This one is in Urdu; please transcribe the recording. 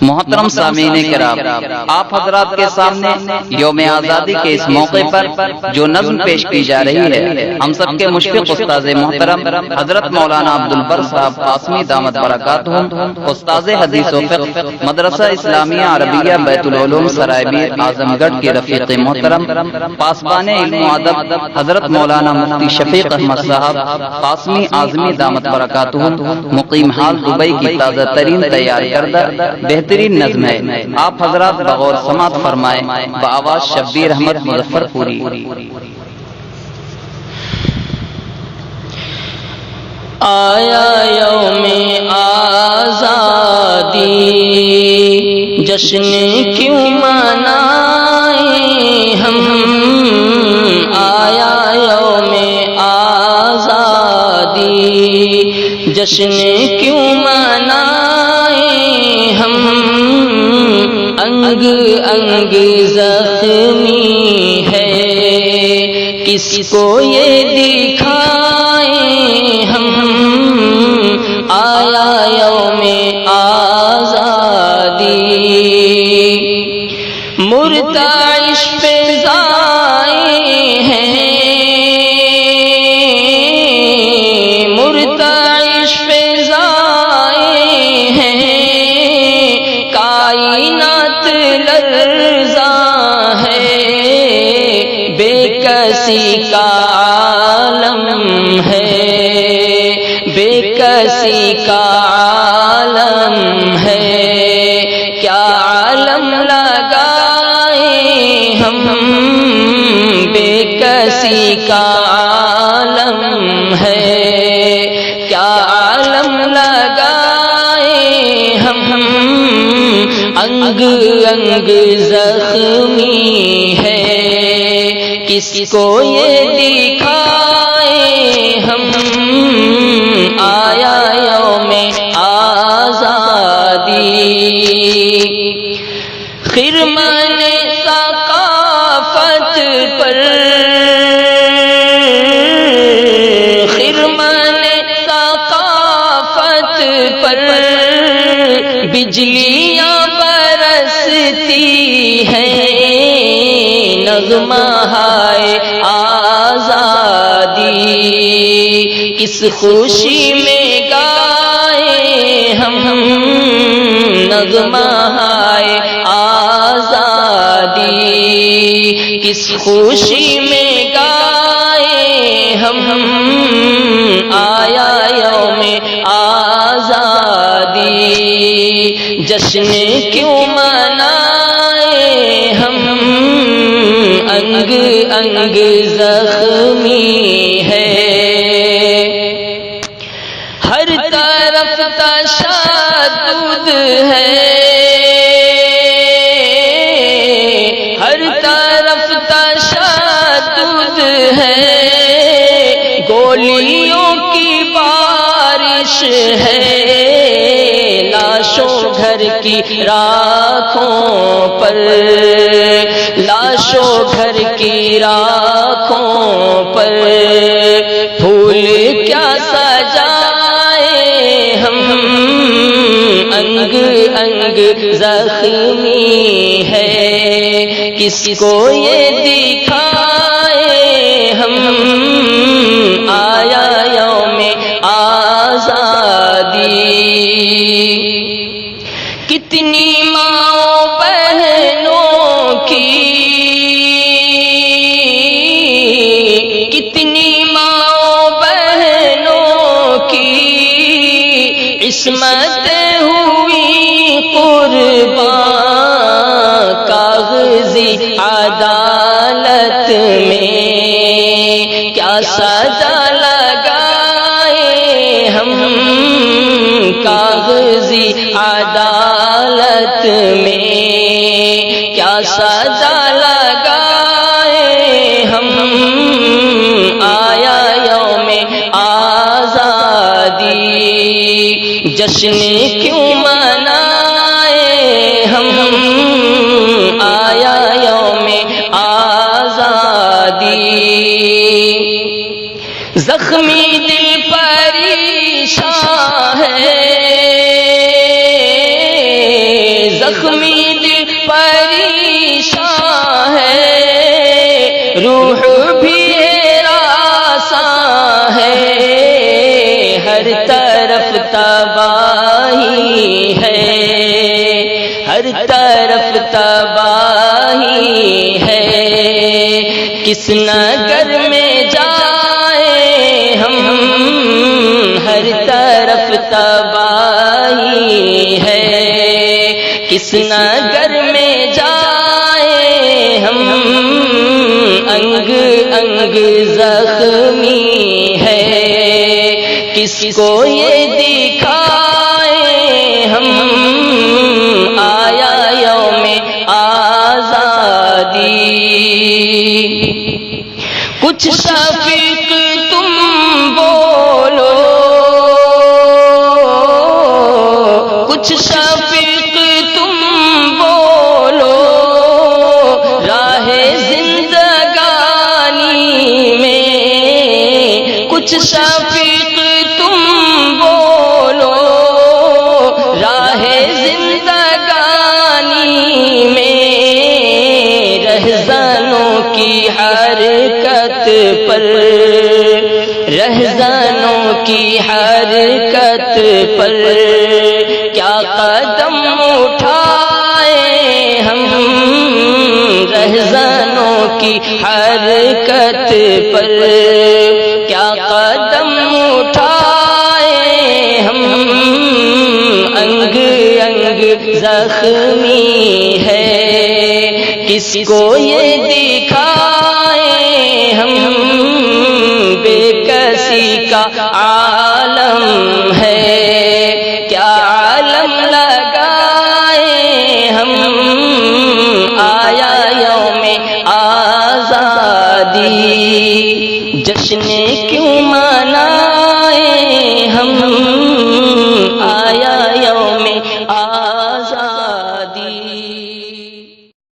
محترم سامعین کرام، آپ حضرات کے سامنے یوم آزادی کے اس موقع پر جو نظم پیش کی جا رہی ہے، ہم سب کے مشفق استاذ محترم حضرت مولانا عبدالبر صاحب قاسمی دامت برکاتہم، استاذ حدیث و فقہ مدرسہ اسلامیہ عربیہ بیت العلوم سرائبیر اعظم گڑھ کے رفیق محترم پاسبان علم و ادب حضرت مولانا مفتی شفیق احمد صاحب قاسمی اعظمی دامت برکاتہم مقیم حال دبئی کی تازہ ترین تیار کردہ بہترین نظم ہے، آپ حضرات بغور سماعت فرمائیں بآواز شبیر احمد مظفر پوری۔ آیا یوم آزادی جشن کیوں منائیں ہم، آیا یوم آزادی جشن کیوں منائیں ہم، انگ انگ زخمی ہے کس کو یہ دکھائیں ہم، آیا یوم آزادی مرتعش فضائیں ہیں، مرتعش فضائیں ہیں، کائنات لرزاں ہے، بے کسی کا عالم ہے، بے کسی کا عالم ہے، کیا عالم لگائیں ہم، بے کسی کا عالم ہے، کیا عالم لگائیں ہم، انگ انگ زخمی ہے کس کو یہ دکھائیں ہم، آیا یوم آزادی خرمن ثقافت پر، خرمن ثقافت پر بجلیاں برستی ہیں، نغمہ ہے آزادی اس خوشی میں گائیں ہم، نغمہ ہے آزادی کس خوشی میں گائیں ہم، آیا یوم آزادی جشن کیوں منائیں ہم، انگ انگ زخمی ہے، ہر طرف تشدد ہے، ہر طرف تشدد ہے، گولیوں کی بارش ہے، لاشوں گھر کی راکھوں پر، لاشوں گھر کی راکھوں پر، پھول کیا سجائیں ہم، انگ انگ زخمی ہے کس کو یہ دکھائیں ہم، آیا یوم آزادی کتنی ماں بہنوں کی، کتنی ماں بہنوں کی عصمت ہوئی قربان، کاغذی عدالت میں کیا سزا لگائیں ہم، کاغذی عدالت میں کیا سزا لگائیں ہم، آیا یوم آزادی جشن کیوں منائیں ہم، آیا یوم آزادی زخمی دل پریشان ہے، زخمی دل پریشان ہے، روح بھی ہراساں ہے، ہر طرف تباہی ہے، ہر طرف تباہی ہے، کس نگر میں جائیں ہم، ہر طرف تباہی ہے، کس نگر میں جائیں ہم، انگ انگ زخمی ہے، کس کو یہ دکھائیں ہم، آیا یوم آزادی، کچھ شفیق تم بولو، کچھ شفیق تم بولو، راہ زندگانی میں، کچھ شفیق تم بولو، راہ زندگانی میں، رہزنوں کی حرکت پر، رہزنوں کی حرکت پر، کیا قدم اٹھائیں ہم، رہزنوں کی حرکت پر، کیا قدم اٹھائیں ہم، انگ انگ زخمی ہے، کس کو یہ دکھائیں ہم، بے کسی کا عالم ہے، کیا عالم لگائیں ہم، آیا یوم آزادی، جشن